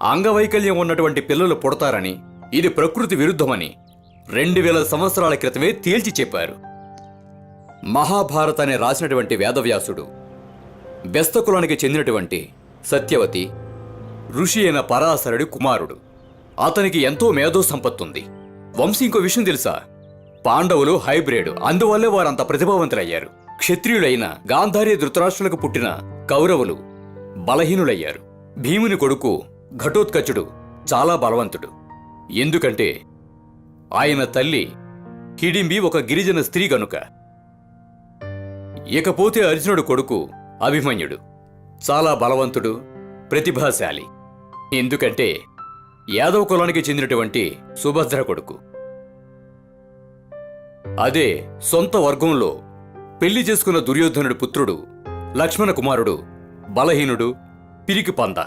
అంగవైకల్యం ఉన్నటువంటి పిల్లలు పుడతారని, ఇది ప్రకృతి విరుద్ధమని 2000 సంవత్సరాల క్రితమే తేల్చి చెప్పారు. మహాభారతాన్ని రాసినటువంటి వేదవ్యాసుడు బెస్త కులానికి చెందినటువంటి సత్యవతి ఋషి అయిన పరాశరుడి కుమారుడు. అతనికి ఎంతో మేధో సంపత్తుంది. వంశీ, ఇంకో విషయం తెలుసా? పాండవులు హైబ్రిడ్, అందువల్లే వారంత ప్రతిభావంతులయ్యారు. క్షత్రియులైన గాంధారి ధృతరాష్ట్రులకు పుట్టిన కౌరవులు బలహీనులయ్యారు. భీముని కొడుకు ఘటోత్కచుడు చాలా బలవంతుడు. ఎందుకంటే ఆయన తల్లి హిడింబి ఒక గిరిజన స్త్రీ గనుక. ఇకపోతే అర్జునుడు కొడుకు అభిమన్యుడు చాలా బలవంతుడు, ప్రతిభాశాలి. ఎందుకంటే యాదవ కులానికి చెందినటువంటి సుభద్ర కొడుకు. అదే సొంత వర్గంలో పెళ్లి చేసుకున్న దుర్యోధనుడి పుత్రుడు లక్ష్మణ కుమారుడు బలహీనుడు, పిరికి పంద.